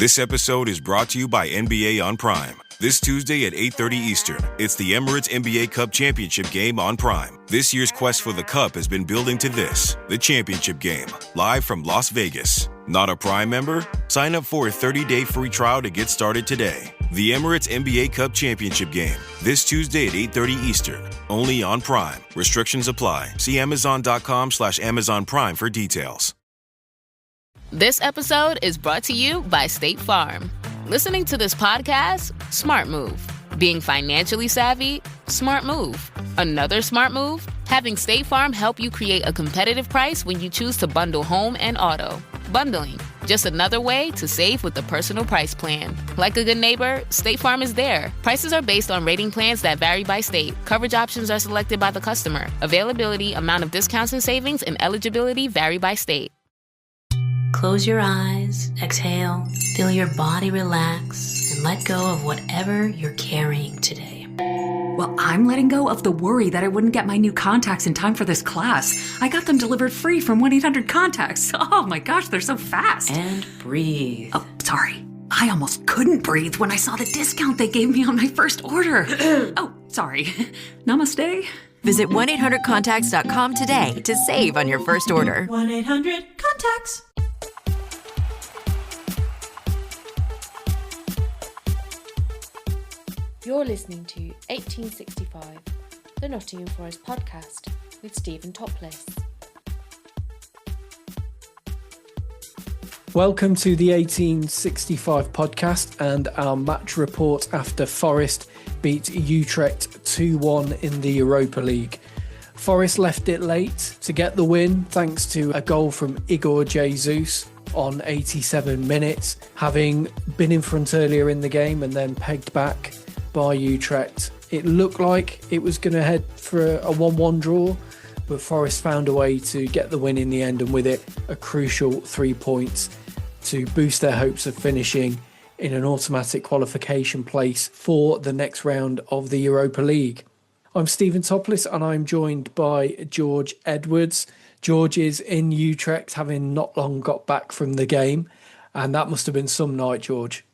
This episode is brought to you by NBA on Prime. This Tuesday at 8:30 Eastern, it's the Emirates NBA Cup Championship game on Prime. This year's quest for the Cup has been building to this, the championship game, live from Las Vegas. Not a Prime member? Sign up for a 30-day free trial to get started today. The Emirates NBA Cup Championship game, this Tuesday at 8:30 Eastern, only on Prime. Restrictions apply. See Amazon.com/Amazon Prime for details. This episode is brought to you by State Farm. Listening to this podcast? Smart move. Being financially savvy? Smart move. Another smart move? Having State Farm help you create a competitive price when you choose to bundle home and auto. Bundling, just another way to save with the Personal Price Plan. Like a good neighbor, State Farm is there. Prices are based on rating plans that vary by state. Coverage options are selected by the customer. Availability, amount of discounts and savings, and eligibility vary by state. Close your eyes, exhale, feel your body relax, and let go of whatever you're carrying today. Well, I'm letting go of the worry that I wouldn't get my new contacts in time for this class. I got them delivered free from 1-800-CONTACTS. Oh my gosh, they're so fast. And breathe. Oh, sorry. I almost couldn't breathe when I saw the discount they gave me on my first order. Oh, sorry. Namaste. Visit 1-800-CONTACTS.com today to save on your first order. 1-800-CONTACTS. You're listening to 1865, the Nottingham Forest podcast with Stephen Toplis. Welcome to the 1865 podcast and our match report after Forest beat Utrecht 2-1 in the Europa League. Forest left it late to get the win thanks to a goal from Igor Jesus on 87 minutes, having been in front earlier in the game and then pegged back by Utrecht. It looked like it was going to head for a 1-1 draw, but Forest found a way to get the win in the end, and with it a crucial 3 points to boost their hopes of finishing in an automatic qualification place for the next round of the Europa League. I'm Stephen Toplis and I'm joined by George Edwards. George is in Utrecht, having not long got back from the game, and that must have been some night, George.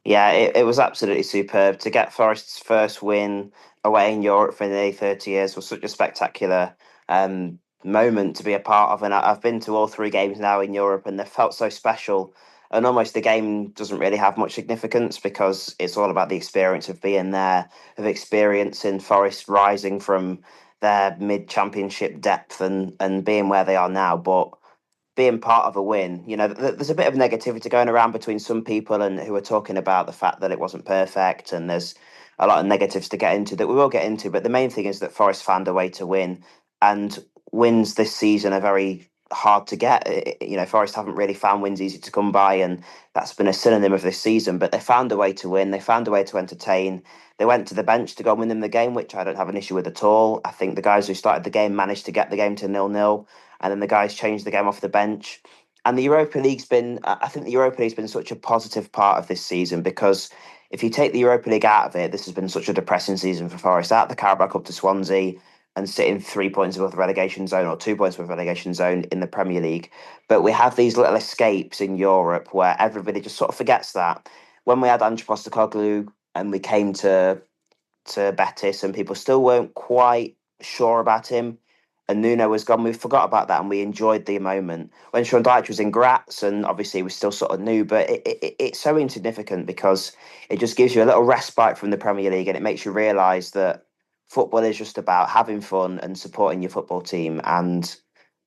Yeah, it was absolutely superb. To get Forest's first win away in Europe for nearly 30 years was such a spectacular moment to be a part of. And I've been to all three games now in Europe and they felt so special. And almost the game doesn't really have much significance because it's all about the experience of being there, of experiencing Forest rising from their mid-championship depth and being where they are now. But being part of a win, you know, there's a bit of negativity going around between some people and who are talking about the fact that it wasn't perfect, and there's a lot of negatives to get into that we will get into. But the main thing is that Forest found a way to win, and wins this season are very hard to get. You know, Forest haven't really found wins easy to come by, and that's been a synonym of this season. But they found a way to win. They found a way to entertain. They went to the bench to go and win them the game, which I don't have an issue with at all. I think the guys who started the game managed to get the game to 0-0. And then the guys changed the game off the bench. And the Europa League's been, I think the Europa League's been such a positive part of this season, because if you take the Europa League out of it, this has been such a depressing season for Forest. Out the Carabao Cup to Swansea and sitting 3 points above the relegation zone, or 2 points above the relegation zone in the Premier League. But we have these little escapes in Europe where everybody just sort of forgets that. When we had Ange Postecoglou and we came to Betis and people still weren't quite sure about him, and Nuno was gone, we forgot about that and we enjoyed the moment. When Sean Dyche was in Graz, and obviously he was still sort of new, but it's so insignificant because it just gives you a little respite from the Premier League, and it makes you realise that football is just about having fun and supporting your football team, and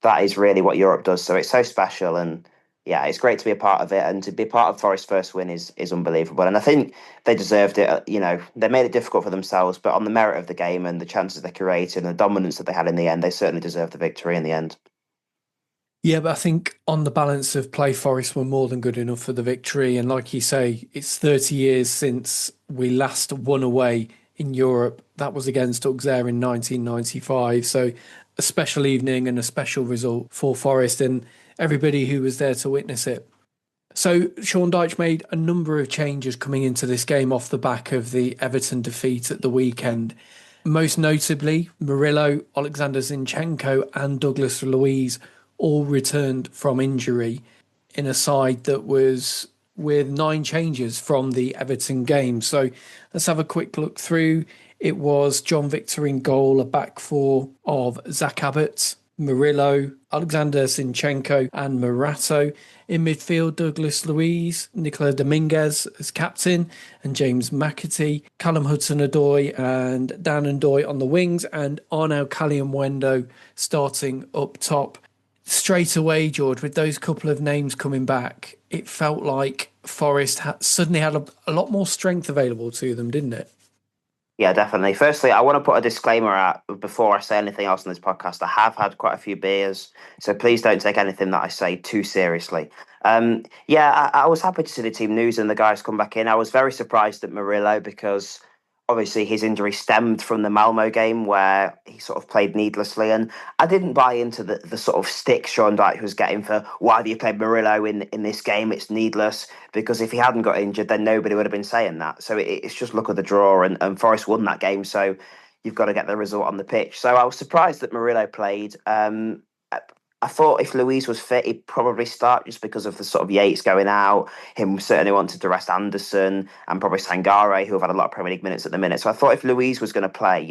that is really what Europe does. So it's so special, and yeah, it's great to be a part of it, and to be part of Forest's first win is unbelievable. And I think they deserved it. You know, they made it difficult for themselves, but on the merit of the game and the chances they created and the dominance that they had in the end, they certainly deserved the victory in the end. Yeah, but I think on the balance of play, Forest were more than good enough for the victory. And like you say, it's 30 years since we last won away in Europe. That was against Auxerre in 1995. So a special evening and a special result for Forest and everybody who was there to witness it. So Sean Dyche made a number of changes coming into this game off the back of the Everton defeat at the weekend. Most notably, Murillo, Alexander Zinchenko and Douglas Luiz all returned from injury in a side that was with 9 changes from the Everton game. So let's have a quick look through. It was John Victor in goal, a back four of Zach Abbott, Murillo, Alexander Zinchenko and Morato. In midfield, Douglas Luiz, Nicola Dominguez as captain and James McAtee, Callum Hudson-Odoi and Dan Ndoye on the wings, and Arnaud Kalimuendo starting up top. Straight away, George, with those couple of names coming back, it felt like Forest suddenly had a lot more strength available to them, didn't it? Yeah, definitely. Firstly, I want to put a disclaimer out before I say anything else on this podcast. I have had quite a few beers, so please don't take anything that I say too seriously. I was happy to see the team news and the guys come back in. I was very surprised at Murillo because obviously his injury stemmed from the Malmo game where he sort of played needlessly. And I didn't buy into the sort of stick Sean Dyche was getting for why do you play Murillo in this game? It's needless. Because if he hadn't got injured, then nobody would have been saying that. So it's just look at the draw and Forest won that game. So you've got to get the result on the pitch. So I was surprised that Murillo played. I thought if Luiz was fit, he'd probably start just because of the sort of Yates going out. Him certainly wanted to rest Anderson and probably Sangare, who have had a lot of Premier League minutes at the minute. So I thought if Luiz was going to play,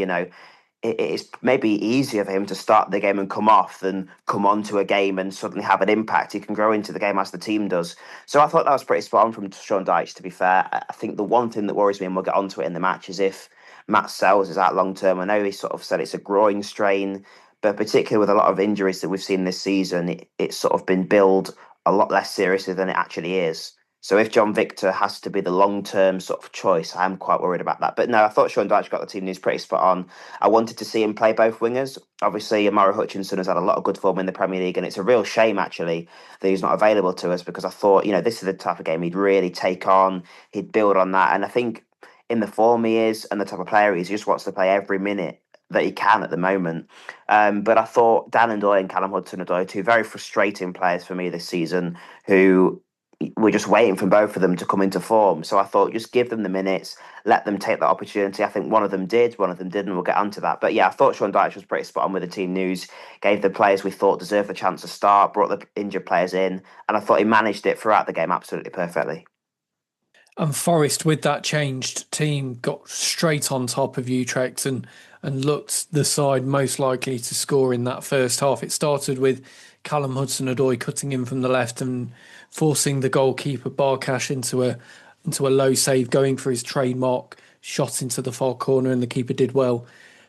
it's maybe easier for him to start the game and come off than come onto a game and suddenly have an impact. He can grow into the game as the team does. So I thought that was pretty spot on from Sean Dyche, to be fair. I think the one thing that worries me, and we'll get onto it in the match, is if Matt Sells is out long term. I know he sort of said it's a groin strain, but particularly with a lot of injuries that we've seen this season, it's sort of been billed a lot less seriously than it actually is. So if John Victor has to be the long-term sort of choice, I'm quite worried about that. But no, I thought Sean Dyche got the team news pretty spot on. I wanted to see him play both wingers. Obviously, Amaro Hutchinson has had a lot of good form in the Premier League, and it's a real shame, actually, that he's not available to us because I thought, this is the type of game he'd really take on. He'd build on that. And I think in the form he is and the type of player he is, he just wants to play every minute that he can at the moment. But I thought Dan Ndoye and Callum Hudson-Odoi, two very frustrating players for me this season, who we're just waiting for both of them to come into form. So I thought just give them the minutes, let them take that opportunity. I think one of them did, one of them didn't. We'll get onto that. But yeah, I thought Sean Dyche was pretty spot on with the team news, gave the players we thought deserved the chance to start, brought the injured players in, and I thought he managed it throughout the game absolutely perfectly. And Forest, with that changed team, got straight on top of Utrecht and looked the side most likely to score in that first half. It started with Callum Hudson-Odoi cutting in from the left and forcing the goalkeeper Barkash into a low save, going for his trademark shot into the far corner, and the keeper did well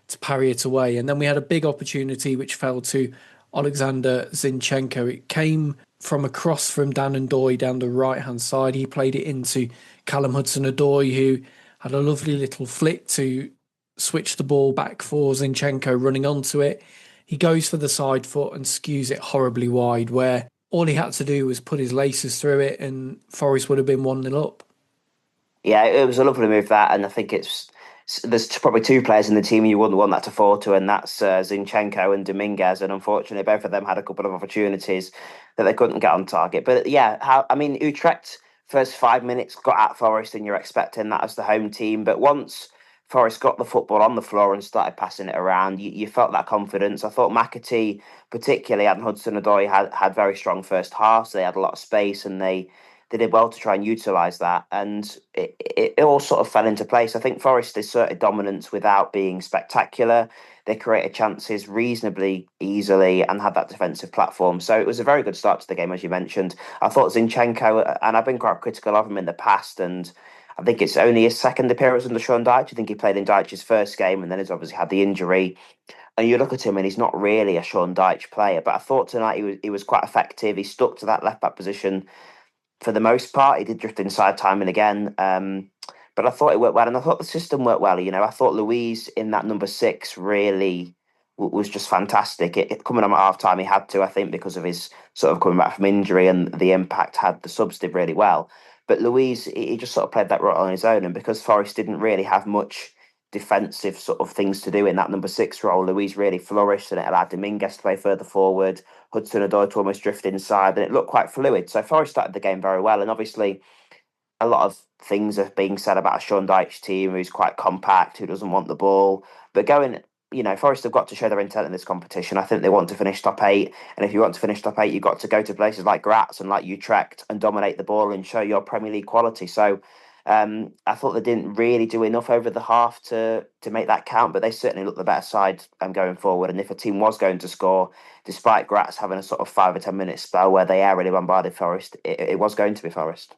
to parry it away. And then we had a big opportunity which fell to Alexander Zinchenko. It came from a cross from Dan Ndoye down the right-hand side. He played it into Callum Hudson-Odoi, who had a lovely little flick to switch the ball back for Zinchenko running onto it. He goes for the side foot and skews it horribly wide, where all he had to do was put his laces through it and Forest would have been 1-0 up. Yeah, it was a lovely move, that, and I think there's probably two players in the team you wouldn't want that to fall to, and that's Zinchenko and Dominguez, and unfortunately both of them had a couple of opportunities that they couldn't get on target. But yeah, Utrecht first 5 minutes got at Forest, and you're expecting that as the home team, but once Forest got the football on the floor and started passing it around, you felt that confidence. I thought McAtee, particularly, and Hudson-Odoi had very strong first halves. They had a lot of space and they did well to try and utilise that. And it all sort of fell into place. I think Forest asserted dominance without being spectacular. They created chances reasonably easily and had that defensive platform. So it was a very good start to the game, as you mentioned. I thought Zinchenko, and I've been quite critical of him in the past, and I think it's only his second appearance under Sean Dyche. I think he played in Dyche's first game and then he's obviously had the injury. And you look at him and he's not really a Sean Dyche player. But I thought tonight he was quite effective. He stuck to that left-back position for the most part. He did drift inside time and again. But I thought it worked well. And I thought the system worked well. I thought Luiz in that number 6 really was just fantastic. It coming on at half-time, he had to, I think, because of his sort of coming back from injury and the impact the subs did really well. But Luiz, he just sort of played that role on his own. And because Forest didn't really have much defensive sort of things to do in that number 6 role, Luiz really flourished, and it allowed Dominguez to play further forward, Hudson-Odoi to almost drift inside, and it looked quite fluid. So Forest started the game very well. And obviously, a lot of things are being said about a Sean Dyche team who's quite compact, who doesn't want the ball. But going Forest have got to show their intent in this competition. I think they want to finish top 8. And if you want to finish top 8, you've got to go to places like Graz and like Utrecht and dominate the ball and show your Premier League quality. So I thought they didn't really do enough over the half to make that count, but they certainly looked the better side going forward. And if a team was going to score, despite Graz having a sort of 5 or 10 minute spell where they aerially bombarded Forest, it was going to be Forest.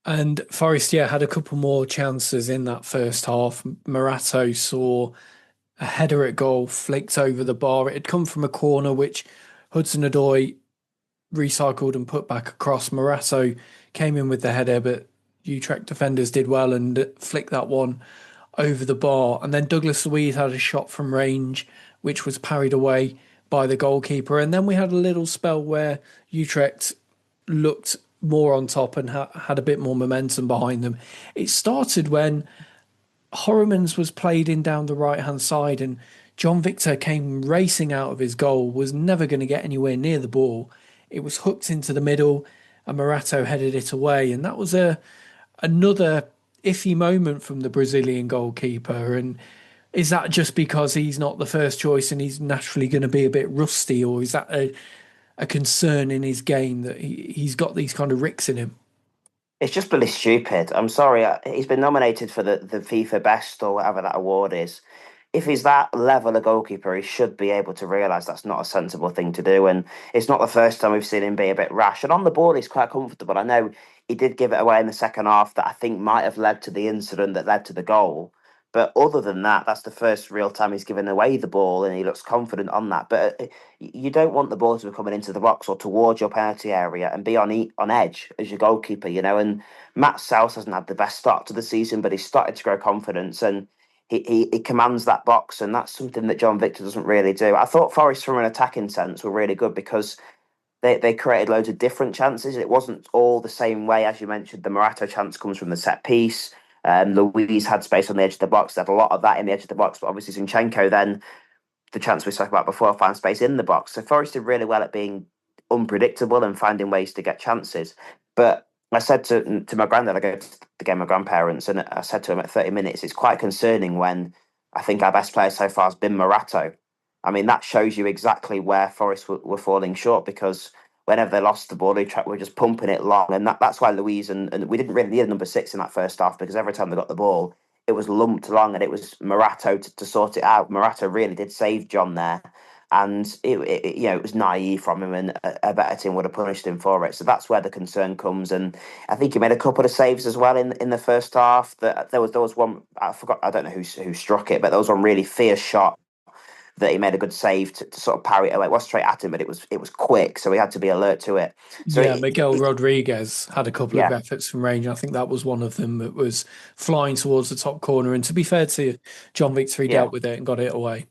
And Forest, had a couple more chances in that first half. Morato saw a header at goal, flicked over the bar. It had come from a corner, which Hudson-Odoi recycled and put back across. Morato came in with the header, but Utrecht defenders did well and flicked that one over the bar. And then Douglas Luiz had a shot from range, which was parried away by the goalkeeper. And then we had a little spell where Utrecht looked more on top and had a bit more momentum behind them. It started when Horremans was played in down the right-hand side and John Victor came racing out of his goal, was never going to get anywhere near the ball. It was hooked into the middle and Morato headed it away. And that was another iffy moment from the Brazilian goalkeeper. And is that just because he's not the first choice and he's naturally going to be a bit rusty, or is that a concern in his game that he's got these kind of ricks in him? It's just bloody stupid. I'm sorry. He's been nominated for the FIFA Best or whatever that award is. If he's that level of goalkeeper, he should be able to realise that's not a sensible thing to do. And it's not the first time we've seen him be a bit rash. And on the ball, he's quite comfortable. I know he did give it away in the second half that I think might have led to the incident that led to the goal. But other than that, that's the first real time he's given away the ball and he looks confident on that. But you don't want the ball to be coming into the box or towards your penalty area and be on edge as your goalkeeper, And Matt South hasn't had the best start to the season, but he's started to grow confidence and he commands that box. And that's something that John Victor doesn't really do. I thought Forest, from an attacking sense, were really good because they created loads of different chances. It wasn't all the same way. As you mentioned, the Morato chance comes from the set piece. Luiz had space on the edge of the box. They had a lot of that in the edge of the box, but obviously Zinchenko then, the chance we spoke about before, found space in the box. So Forest did really well at being unpredictable and finding ways to get chances. But I said to my granddad, I go to the game with my grandparents, and I said to him at 30 minutes, it's quite concerning when I think our best player so far has been Morato. I mean, that shows you exactly where Forest were falling short, because whenever they lost the ball, Utrecht were just pumping it long. And that's why Luiz and we didn't really need a number 6 in that first half, because every time they got the ball, it was lumped long and it was Morato to sort it out. Morato really did save John there. And it was naive from him, and a better team would have punished him for it. So that's where the concern comes. And I think he made a couple of saves as well in the first half. That there was one, I forgot, I don't know who struck it, but there was one really fierce shot that he made a good save to sort of parry it away. It was straight at him, but it was quick, so he had to be alert to it. So Miguel Rodriguez had a couple of efforts from range. I think that was one of them that was flying towards the top corner. And to be fair to John Victor, he dealt with it and got it away.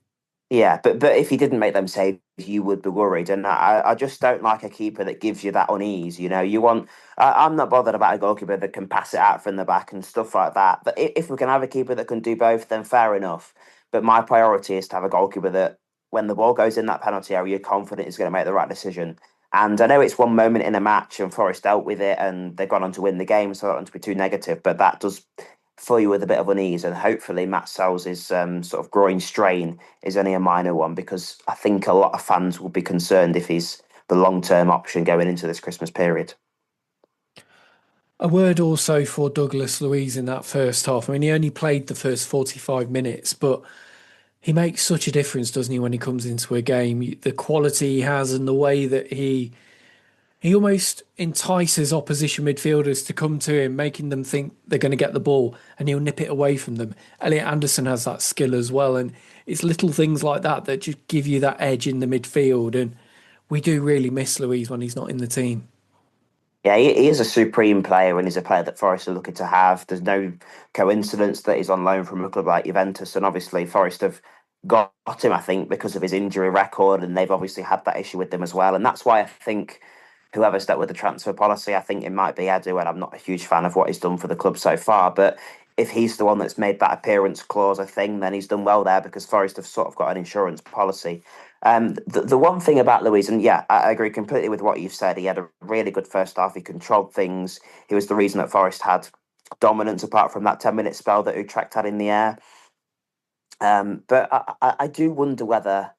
Yeah, but if he didn't make them saves, you would be worried. And I just don't like a keeper that gives you that unease. You want. I'm not bothered about a goalkeeper that can pass it out from the back and stuff like that. But if we can have a keeper that can do both, then fair enough. But my priority is to have a goalkeeper that, when the ball goes in that penalty area, you're confident is going to make the right decision. And I know it's one moment in a match and Forest dealt with it and they've gone on to win the game, so I don't want to be too negative, but that does fill you with a bit of unease. And hopefully Matt Sells' sort of groin strain is only a minor one, because I think a lot of fans will be concerned if he's the long-term option going into this Christmas period. A word also for Douglas Luiz in that first half. I mean, he only played the first 45 minutes, but he makes such a difference, doesn't he, when he comes into a game? The quality he has and the way that he almost entices opposition midfielders to come to him, making them think they're going to get the ball, and he'll nip it away from them. Elliot Anderson has that skill as well, and it's little things like that that just give you that edge in the midfield. And we do really miss Luiz when he's not in the team. Yeah, he is a supreme player, and he's a player that Forest are looking to have. There's no coincidence that he's on loan from a club like Juventus, and obviously Forest have got him, I think, because of his injury record, and they've obviously had that issue with him as well. And that's why I think whoever's dealt with the transfer policy, I think it might be Edu, and I'm not a huge fan of what he's done for the club so far, but if he's the one that's made that appearance clause a thing, then he's done well there, because Forest have sort of got an insurance policy. The one thing about Luiz, and yeah, I agree completely with what you've said. He had a really good first half. He controlled things. He was the reason that Forest had dominance, apart from that 10-minute spell that Utrecht had in the air. But I do wonder whether,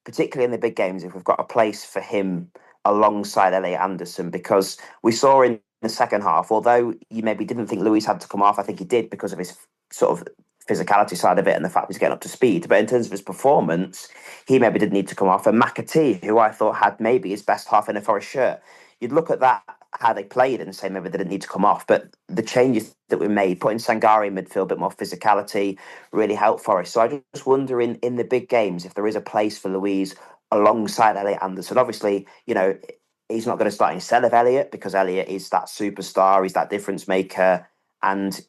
particularly in the big games, if we've got a place for him alongside Elliot Anderson, because we saw in the second half, although you maybe didn't think Luis had to come off, I think he did because of his sort of physicality side of it and the fact he's getting up to speed. But in terms of his performance, he maybe didn't need to come off. And McAtee, who I thought had maybe his best half in a Forest shirt, you'd look at that, how they played, and say maybe they didn't need to come off. But the changes that we made, putting Sangare in midfield, a bit more physicality, really helped Forest. So I just wonder in the big games if there is a place for Luis alongside Elliot Anderson. Obviously, he's not going to start instead of Elliot because Elliot is that superstar, he's that difference maker, and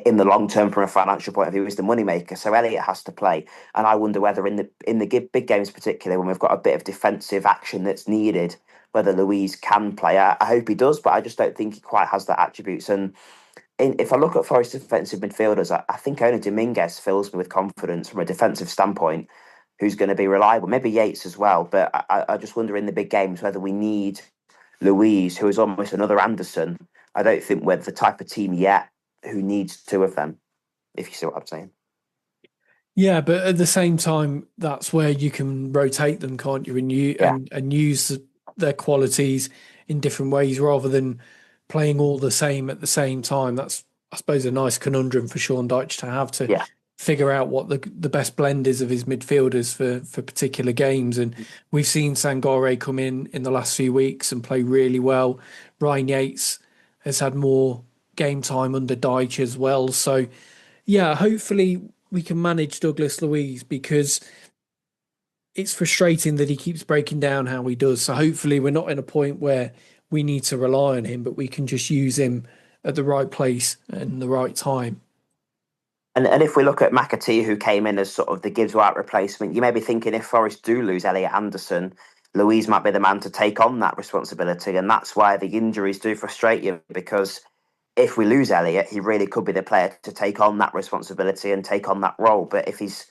in the long term, from a financial point of view, is the money maker. So Elliot has to play, and I wonder whether in the big games, particularly when we've got a bit of defensive action that's needed, whether Luis can play. I hope he does, but I just don't think he quite has the attributes. And if I look at Forest defensive midfielders, I think only Dominguez fills me with confidence from a defensive standpoint, who's going to be reliable. Maybe Yates as well, but I just wonder in the big games whether we need Luis, who is almost another Anderson. I don't think we're the type of team yet who needs two of them, if you see what I'm saying. Yeah, but at the same time, that's where you can rotate them, can't you? And use their qualities in different ways rather than playing all the same at the same time. That's, I suppose, a nice conundrum for Sean Dyche to have to figure out what the best blend is of his midfielders for particular games. And we've seen Sangare come in the last few weeks and play really well. Ryan Yates has had more game time under Dyche as well. So, yeah, hopefully we can manage Douglas Luiz, because it's frustrating that he keeps breaking down how he does. So hopefully we're not in a point where we need to rely on him, but we can just use him at the right place and the right time. And if we look at McAtee, who came in as sort of the Gibbs-White replacement, you may be thinking if Forest do lose Elliot Anderson, Luiz might be the man to take on that responsibility. And that's why the injuries do frustrate you, because if we lose Elliot, he really could be the player to take on that responsibility and take on that role. But if he's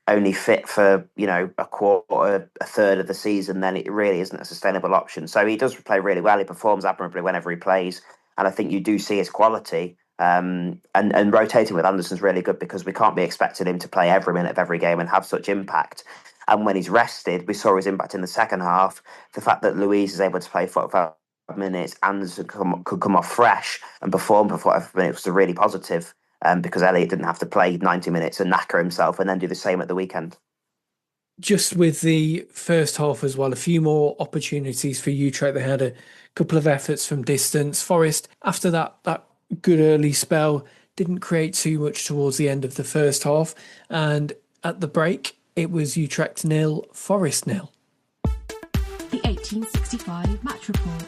only fit for, a quarter, a third of the season, then it really isn't a sustainable option. So he does play really well. He performs admirably whenever he plays. And I think you do see his quality. And rotating with Anderson's really good, because we can't be expecting him to play every minute of every game and have such impact. And when he's rested, we saw his impact in the second half. The fact that Luiz is able to play 45 minutes, Anderson could come off fresh and perform for 45 minutes was really positive, because Elliot didn't have to play 90 minutes and knacker himself and then do the same at the weekend. Just with the first half as well, a few more opportunities for Utrecht. They had a couple of efforts from distance. Forest, after that good early spell, didn't create too much towards the end of the first half. And at the break, it was Utrecht 0, Forest 0. The 1865 match report.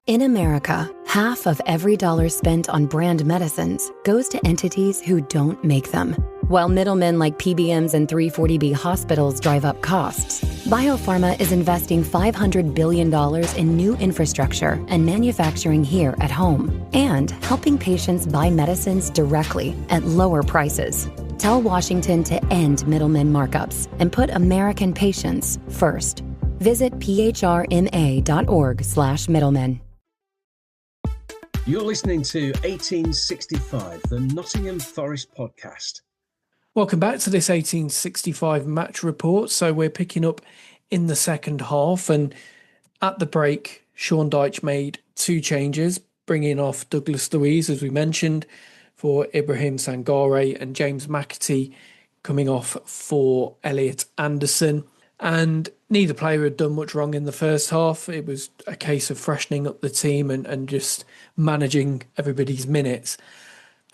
In America, half of every dollar spent on brand medicines goes to entities who don't make them. While middlemen like PBMs and 340B hospitals drive up costs, Biopharma is investing $500 billion in new infrastructure and manufacturing here at home, and helping patients buy medicines directly at lower prices. Tell Washington to end middlemen markups and put American patients first. Visit phrma.org/middlemen. You're listening to 1865, the Nottingham Forest podcast. Welcome back to this 1865 match report. So we're picking up in the second half, and at the break, Sean Dyche made two changes, bringing off Douglas Luiz, as we mentioned, for Ibrahim Sangare, and James McAtee coming off for Elliot Anderson. And neither player had done much wrong in the first half. It was a case of freshening up the team and just managing everybody's minutes.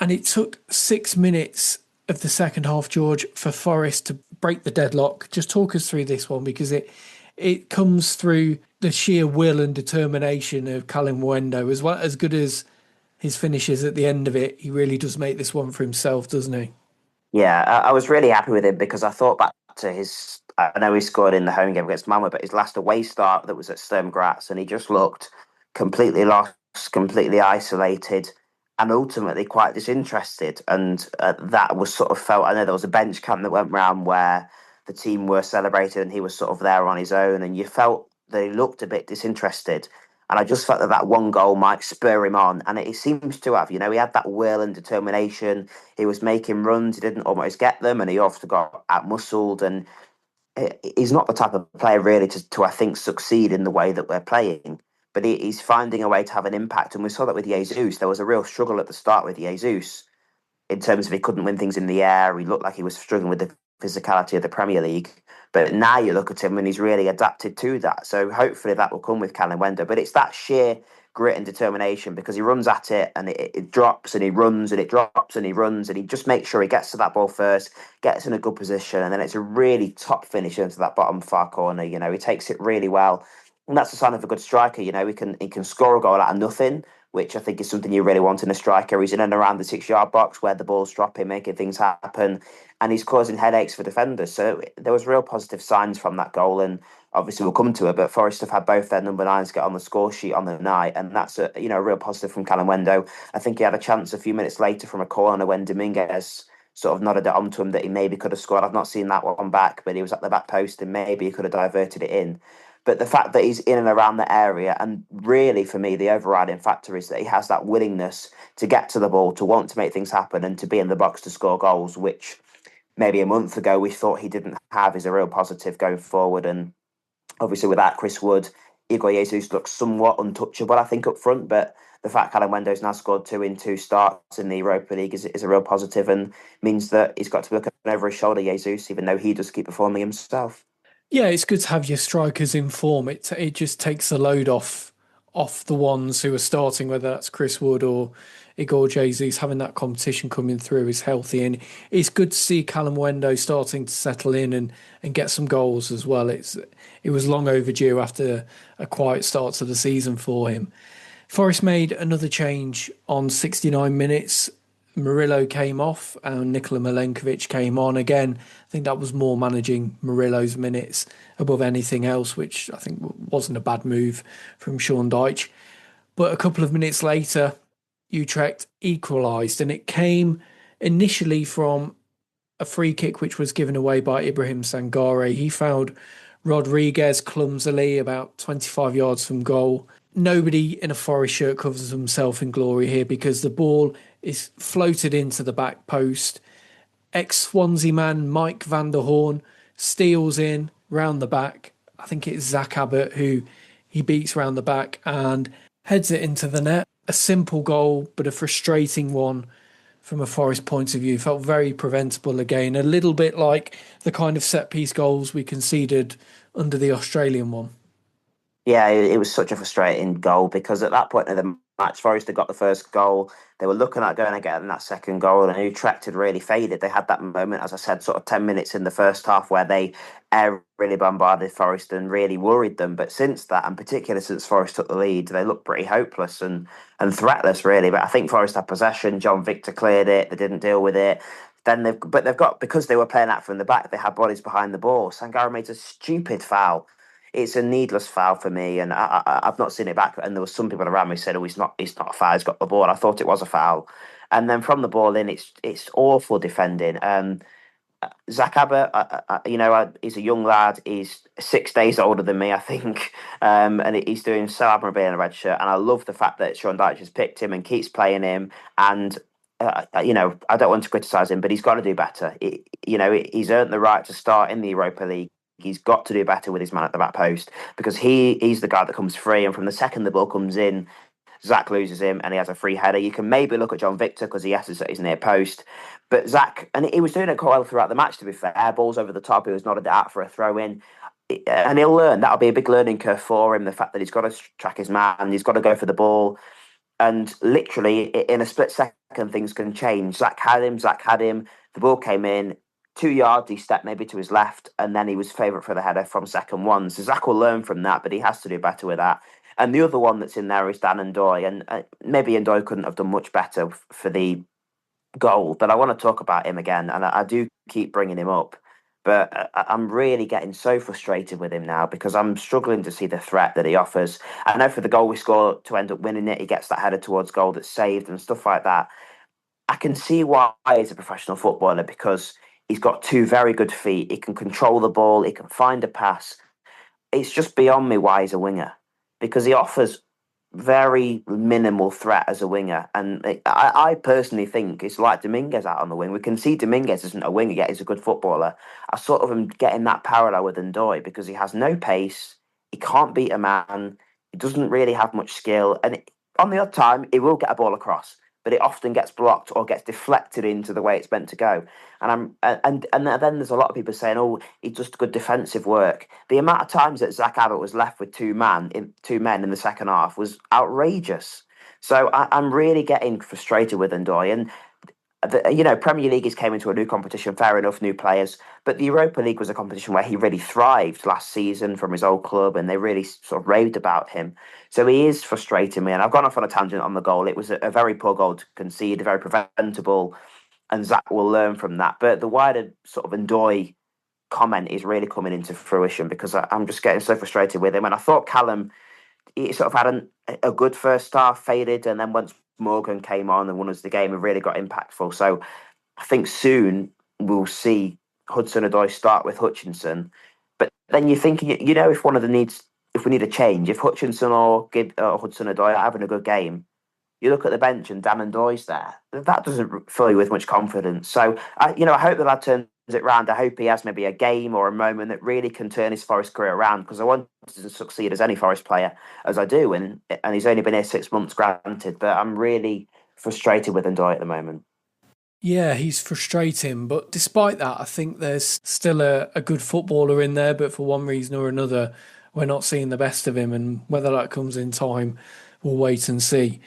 And it took 6 minutes of the second half, George, for Forest to break the deadlock. Just talk us through this one, because it comes through the sheer will and determination of Callum Hudson-Odoi. As well, as good as his finishes at the end of it, he really does make this one for himself, doesn't he? Yeah, I was really happy with him, because I thought back to his... I know he scored in the home game against Malmö, but his last away start that was at Sturm Graz, and he just looked completely lost, completely isolated, and ultimately quite disinterested. And that was sort of felt... I know there was a bench cam that went round where the team were celebrating and he was sort of there on his own, and you felt that he looked a bit disinterested. And I just felt that one goal might spur him on. And it seems to have, he had that will and determination. He was making runs. He didn't almost get them. And he also got out-muscled. And he's not the type of player really to I think, succeed in the way that we're playing. But he's finding a way to have an impact. And we saw that with Jesus. There was a real struggle at the start with Jesus in terms of he couldn't win things in the air. He looked like he was struggling with the physicality of the Premier League. But now you look at him and he's really adapted to that. So hopefully that will come with Kalimuendo. But it's that sheer grit and determination, because he runs at it and it drops and he runs and it drops and he runs and he just makes sure he gets to that ball first, gets in a good position, and then it's a really top finish into that bottom far corner. He takes it really well. And that's a sign of a good striker. He can score a goal out of nothing, which I think is something you really want in a striker. He's in and around the 6-yard box where the ball's dropping, making things happen, and he's causing headaches for defenders. So there was real positive signs from that goal, and obviously we'll come to it, but Forest have had both their number 9s get on the score sheet on the night, and that's a real positive from Kalimuendo. I think he had a chance a few minutes later from a corner when Dominguez sort of nodded it onto him that he maybe could have scored. I've not seen that one back, but he was at the back post and maybe he could have diverted it in. But the fact that he's in and around the area, and really for me, the overriding factor is that he has that willingness to get to the ball, to want to make things happen and to be in the box to score goals, which maybe a month ago we thought he didn't have, is a real positive going forward. And obviously without Chris Wood, Igor Jesus looks somewhat untouchable, I think, up front. But the fact Kalimuendo's now scored 2 in 2 starts in the Europa League is a real positive, and means that he's got to be looking over his shoulder, Jesus, even though he does keep performing himself. Yeah, it's good to have your strikers in form. It just takes the load off the ones who are starting, whether that's Chris Wood or Igor Jesus. Having that competition coming through is healthy, and it's good to see Kalimuendo starting to settle in and get some goals as well. It was long overdue after a quiet start to the season for him. Forest made another change on 69 minutes. Murillo came off and Nikola Milenkovic came on. Again, I think that was more managing Murillo's minutes above anything else, which I think wasn't a bad move from Sean Dyche. But a couple of minutes later, Utrecht equalised, and it came initially from a free kick which was given away by Ibrahim Sangare. He fouled Rodriguez clumsily about 25 yards from goal. Nobody in a Forest shirt covers himself in glory here, because the ball is floated into the back post. Ex-Swansea man Mike van der Horn steals in round the back. I think it's Zach Abbott who he beats round the back and heads it into the net. A simple goal, but a frustrating one from a Forest point of view. Felt very preventable again, a little bit like the kind of set-piece goals we conceded under the Australian one. Yeah, it was such a frustrating goal, because at that point in the match, Forest had got the first goal. They were looking at going and getting that second goal, and Utrecht had really faded. They had that moment, as I said, sort of 10 minutes in the first half where they really bombarded Forest and really worried them. But since that, and particularly since Forest took the lead, they looked pretty hopeless and threatless, really. But I think Forest had possession. John Victor cleared it. They didn't deal with it. Then they've got, because they were playing out from the back, they had bodies behind the ball. Sangare made a stupid foul. It's a needless foul for me, and I've not seen it back. And there was some people around me who said, "Oh, it's not a foul. He's got the ball." I thought it was a foul, and then from the ball in, it's awful defending. Zach Abbott, he's a young lad. He's 6 days older than me, I think, and he's doing so admirably in a red shirt. And I love the fact that Sean Dyche has picked him and keeps playing him. And I don't want to criticise him, but he's got to do better. He's earned the right to start in the Europa League. He's got to do better with his man at the back post, because he's the guy that comes free, and from the second the ball comes in, Zach loses him and he has a free header. You can maybe look at John Victor because he has to set his near post, but Zach, and he was doing it quite well throughout the match, to be fair. Balls over the top, he was nodded out for a throw in, and he'll learn. That'll be a big learning curve for him, the fact that he's got to track his man, he's got to go for the ball, and literally in a split second things can change. Zach had him, the ball came in, 2 yards, he stepped maybe to his left, and then he was favourite for the header from second one. So Zach will learn from that, but he has to do better with that. And the other one that's in there is Dan N'Doye, and maybe N'Doye couldn't have done much better for the goal, but I want to talk about him again, and I do keep bringing him up. But I'm really getting so frustrated with him now, because I'm struggling to see the threat that he offers. I know for the goal we score to end up winning it, he gets that header towards goal that's saved and stuff like that. I can see why he's a professional footballer, because he's got 2 very good feet. He can control the ball. He can find a pass. It's just beyond me why he's a winger, because he offers very minimal threat as a winger. And I personally think it's like Dominguez out on the wing. We can see Dominguez isn't a winger yet. He's a good footballer. I sort of am getting that parallel with N'Doye because he has no pace. He can't beat a man. He doesn't really have much skill. And on the odd time, he will get a ball across, but it often gets blocked or gets deflected into the way it's meant to go. And then there's a lot of people saying, "Oh, he does good defensive work." The amount of times that Zach Abbott was left with two men in the second half was outrageous. So I'm really getting frustrated with N'Doye. And Premier League is came into a new competition, fair enough, new players. But the Europa League was a competition where he really thrived last season from his old club, and they really sort of raved about him. So he is frustrating me. And I've gone off on a tangent on the goal. It was a very poor goal to concede, very preventable, and Zach will learn from that. But the wider sort of N'Doye comment is really coming into fruition because I'm just getting so frustrated with him. And I thought Callum, he sort of had a good first half, faded, and then once Morgan came on and won us the game and really got impactful. So I think soon we'll see Hudson-Odoi start with Hutchinson. But then you're thinking, if we need a change, if Hutchinson or Hudson-Odoi are having a good game, you look at the bench and Dan N'Doye's there. That doesn't fill you with much confidence. So I hope the lad turns it round. I hope he has maybe a game or a moment that really can turn his Forest career around, because I want to succeed as any Forest player, as I do. And he's only been here 6 months, granted, but I'm really frustrated with N'Doye at the moment. Yeah, he's frustrating. But despite that, I think there's still a good footballer in there. But for one reason or another, we're not seeing the best of him. And whether that comes in time, we'll wait and see.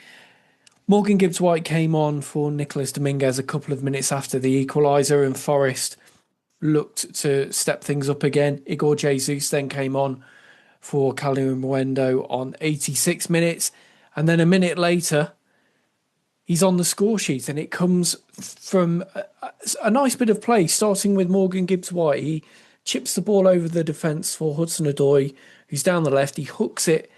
Morgan Gibbs-White came on for Nicolas Dominguez a couple of minutes after the equaliser, and Forest looked to step things up again. Igor Jesus then came on for Callum Hudson-Odoi on 86 minutes. And then a minute later, he's on the score sheet, and it comes from a nice bit of play, starting with Morgan Gibbs-White. He chips the ball over the defence for Hudson-Odoi, who's down the left. He hooks it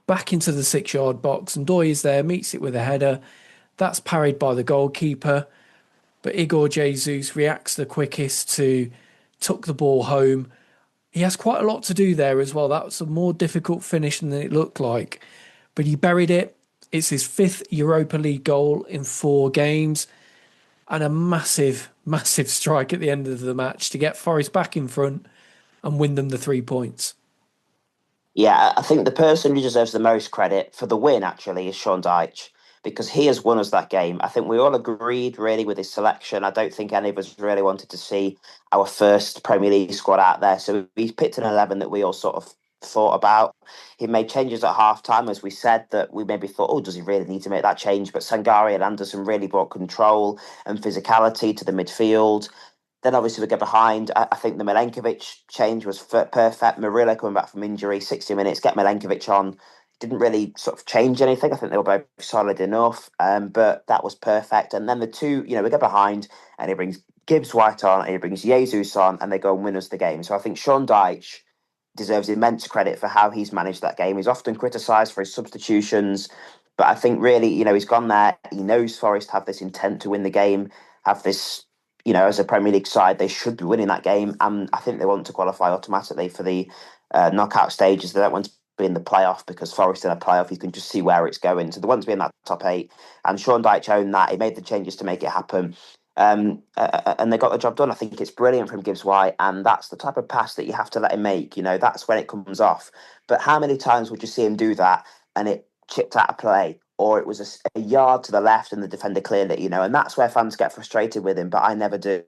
back into the 6-yard box, and N'Doye is there, meets it with a header. That's parried by the goalkeeper. But Igor Jesus reacts the quickest to tuck the ball home. He has quite a lot to do there as well. That was a more difficult finish than it looked like. But he buried it. It's his 5th Europa League goal in 4 games. And a massive, massive strike at the end of the match to get Forest back in front and win them the 3 points. Yeah, I think the person who deserves the most credit for the win, actually, is Sean Dyche, because he has won us that game. I think we all agreed, really, with his selection. I don't think any of us really wanted to see our first Premier League squad out there. So he's picked an 11 that we all sort of thought about. He made changes at half-time, as we said, that we maybe thought, does he really need to make that change? But Sangare and Anderson really brought control and physicality to the midfield. Then obviously we get behind. I think the Milenkovic change was perfect. Murillo coming back from injury, 60 minutes, get Milenkovic on. Didn't really sort of change anything. I think they were both solid enough, but that was perfect. And then the two, we get behind, and he brings Gibbs-White on, and he brings Jesus on, and they go and win us the game. So I think Sean Dyche deserves immense credit for how he's managed that game. He's often criticised for his substitutions, but I think really, he's gone there. He knows Forest have this intent to win the game, have this, as a Premier League side, they should be winning that game. And I think they want to qualify automatically for the knockout stages. They don't want to be in the playoff, because Forest in a playoff, you can just see where it's going. So they want to be in that top 8. And Sean Dyche owned that. He made the changes to make it happen. And they got the job done. I think it's brilliant from Gibbs-White, and that's the type of pass that you have to let him make. That's when it comes off. But how many times would you see him do that and it chipped out of play, or it was a yard to the left and the defender cleared it, and that's where fans get frustrated with him. But I never do,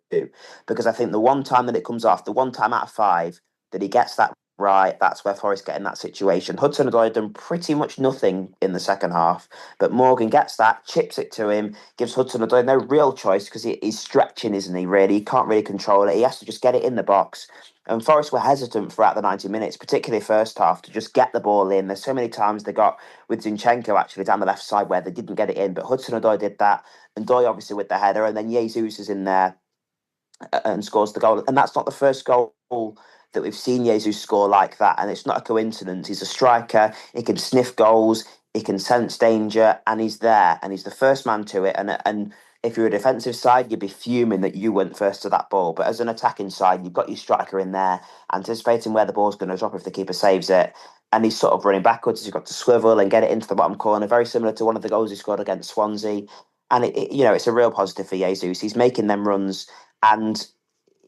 because I think the one time that it comes off, the one time out of 5 that he gets that right, that's where Forest get in that situation. Hudson-Odoi had done pretty much nothing in the second half, but Morgan gets that, chips it to him, gives Hudson-Odoi no real choice, because he's stretching, isn't he, really? He can't really control it. He has to just get it in the box. And Forest were hesitant throughout the 90 minutes, particularly first half, to just get the ball in. There's so many times they got with Zinchenko actually down the left side where they didn't get it in, but Hudson-Odoi did that. And N'Doye obviously with the header, and then Jesus is in there and scores the goal. And that's not the first goal that we've seen Jesus score like that, and it's not a coincidence. He's a striker. He can sniff goals. He can sense danger, and he's there, and he's the first man to it. And if you're a defensive side, you'd be fuming that you went first to that ball. But as an attacking side, you've got your striker in there, anticipating where the ball's going to drop if the keeper saves it. and he's sort of running backwards. He's got to swivel and get it into the bottom corner, very similar to one of the goals he scored against Swansea. And it's a real positive for Jesus. He's making them runs, and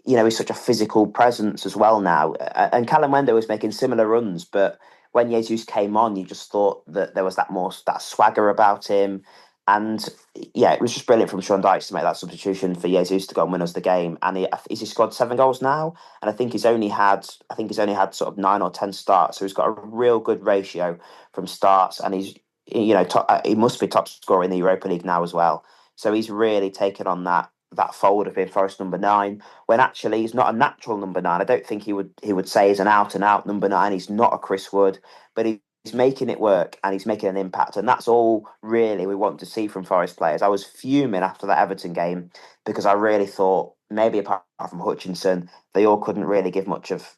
he's such a physical presence as well now. And Callum Hudson-Odoi was making similar runs, but when Jesus came on, you just thought that there was that swagger about him. And it was just brilliant from Sean Dyche to make that substitution for Jesus to go and win us the game. And he scored 7 goals now, and I think he's only had sort of 9 or 10 starts. So he's got a real good ratio from starts, and he's he must be top scorer in the Europa League now as well. So he's really taken on that fold of being Forest number 9, when actually he's not a natural number 9. I don't think he would say he's an out and out number 9. He's not a Chris Wood, but he's making it work, and he's making an impact, and that's all really we want to see from Forest players. I was fuming after that Everton game because I really thought, maybe apart from Hutchinson, they all couldn't really give much of.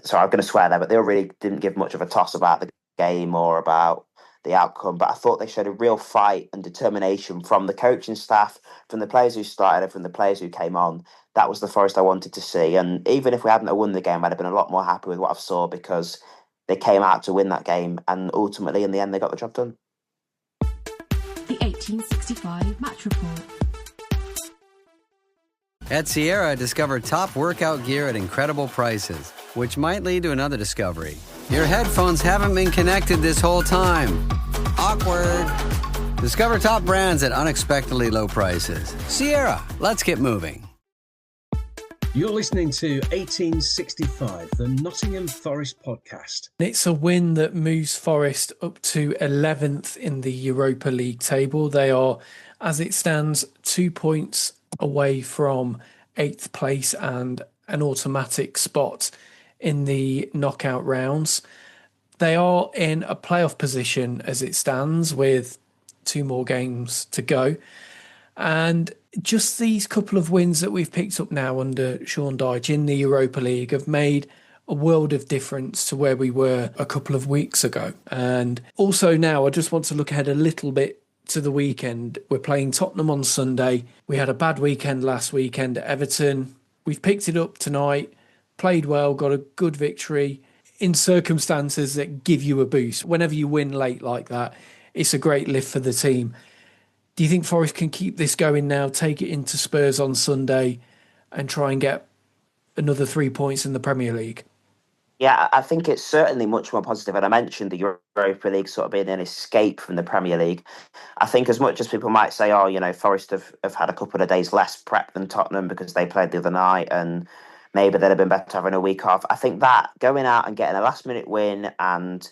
Sorry, I'm going to swear there, but they all really didn't give much of a toss about the game or about the outcome. But I thought they showed a real fight and determination from the coaching staff, from the players who started and from the players who came on. That was the Forest I wanted to see. And even if we hadn't won the game, I'd have been a lot more happy with what I've saw, because they came out to win that game, and ultimately, in the end, they got the job done. The 1865 Match Report. At Sierra, discover top workout gear at incredible prices, which might lead to another discovery. Your headphones haven't been connected this whole time. Awkward. Discover top brands at unexpectedly low prices. Sierra, let's get moving. You're listening to 1865, the Nottingham Forest podcast. It's a win that moves Forest up to 11th in the Europa League table. They are, as it stands, 2 points away from 8th place and an automatic spot in the knockout rounds. They are in a playoff position as it stands, with 2 more games to go. And just these couple of wins that we've picked up now under Sean Dyche in the Europa League have made a world of difference to where we were a couple of weeks ago. And also now I just want to look ahead a little bit to the weekend. We're playing Tottenham on Sunday. We had a bad weekend last weekend at Everton. We've picked it up tonight, played well, got a good victory in circumstances that give you a boost. Whenever you win late like that, it's a great lift for the team. Do you think Forest can keep this going now, take it into Spurs on Sunday and try and get another 3 points in the Premier League? Yeah, I think it's certainly much more positive. And I mentioned the Europa League sort of being an escape from the Premier League. I think as much as people might say, Forest have had a couple of days less prep than Tottenham because they played the other night and maybe they'd have been better having a week off. I think that going out and getting a last-minute win and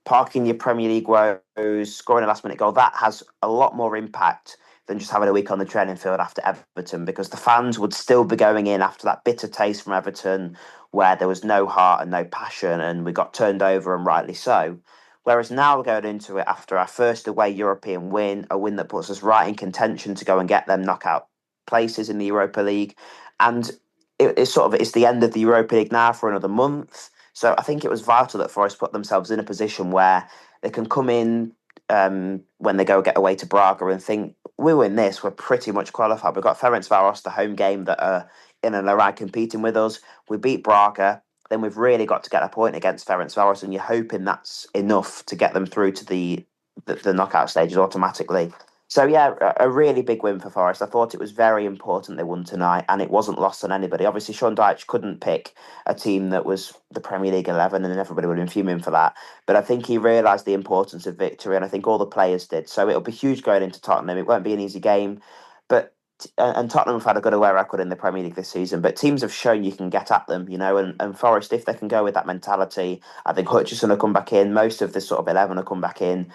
parking your Premier League woes, scoring a last-minute goal, that has a lot more impact than just having a week on the training field after Everton, because the fans would still be going in after that bitter taste from Everton where there was no heart and no passion and we got turned over, and rightly so. Whereas now we're going into it after our first away European win, a win that puts us right in contention to go and get them knockout places in the Europa League. And it's the end of the Europa League now for another month. So I think it was vital that Forest put themselves in a position where they can come in when they get away to Braga and think, we win this, we're pretty much qualified. We've got Ferencváros, the home game, that are in and around competing with us. We beat Braga, then we've really got to get a point against Ferencváros, and you're hoping that's enough to get them through to the knockout stages automatically. So yeah, a really big win for Forest. I thought it was very important they won tonight, and it wasn't lost on anybody. Obviously, Sean Dyche couldn't pick a team that was the Premier League 11, and everybody would have been fuming for that. But I think he realised the importance of victory, and I think all the players did. So it'll be huge going into Tottenham. It won't be an easy game, and Tottenham have had a good away record in the Premier League this season, but teams have shown you can get at them, and Forest, if they can go with that mentality, I think Hutchinson will come back in. Most of the sort of 11 will come back in.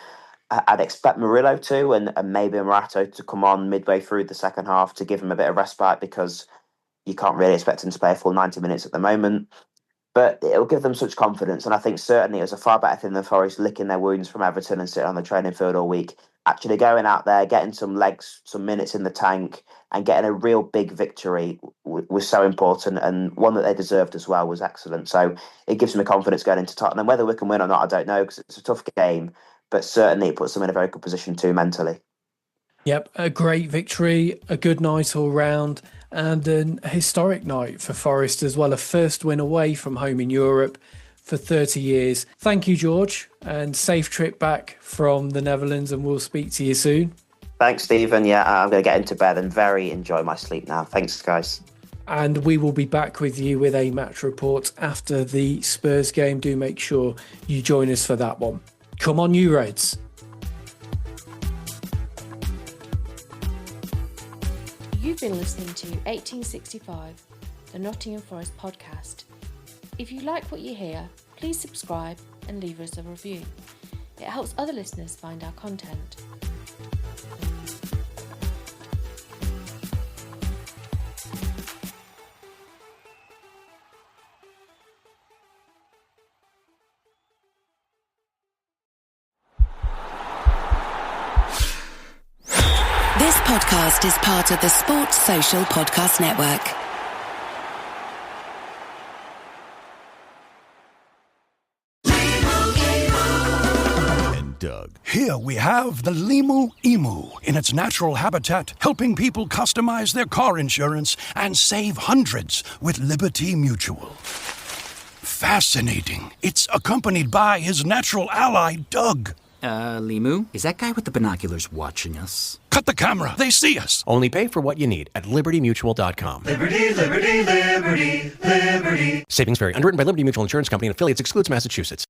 I'd expect Murillo to, and maybe Morato to come on midway through the second half to give him a bit of respite, because you can't really expect him to play a full 90 minutes at the moment. But it'll give them such confidence, and I think certainly it was a far better thing than Forest licking their wounds from Everton and sitting on the training field all week. Actually going out there, getting some legs, some minutes in the tank, and getting a real big victory was so important, and one that they deserved as well was excellent. So it gives them a confidence going into Tottenham. Whether we can win or not, I don't know, because it's a tough game. But certainly it puts them in a very good position too mentally. Yep, a great victory, a good night all round, and a historic night for Forest as well. A first win away from home in Europe, for 30 years. Thank you, George, and safe trip back from the Netherlands, and we'll speak to you soon. Thanks, Stephen. Yeah, I'm going to get into bed and enjoy my sleep now. Thanks, guys. And we will be back with you with a match report after the Spurs game. Do make sure you join us for that one. Come on, you Reds. You've been listening to 1865, the Nottingham Forest podcast. If you like what you hear, please subscribe and leave us a review. It helps other listeners find our content. This podcast is part of the Sports Social Podcast Network. And Doug. Here we have the Limu Emu in its natural habitat, helping people customize their car insurance and save hundreds with Liberty Mutual. Fascinating. It's accompanied by his natural ally, Doug. Limu? Is that guy with the binoculars watching us? Cut the camera. They see us. Only pay for what you need at libertymutual.com. Liberty, liberty, liberty, liberty. Savings vary. Underwritten by Liberty Mutual Insurance Company and affiliates. Excludes Massachusetts.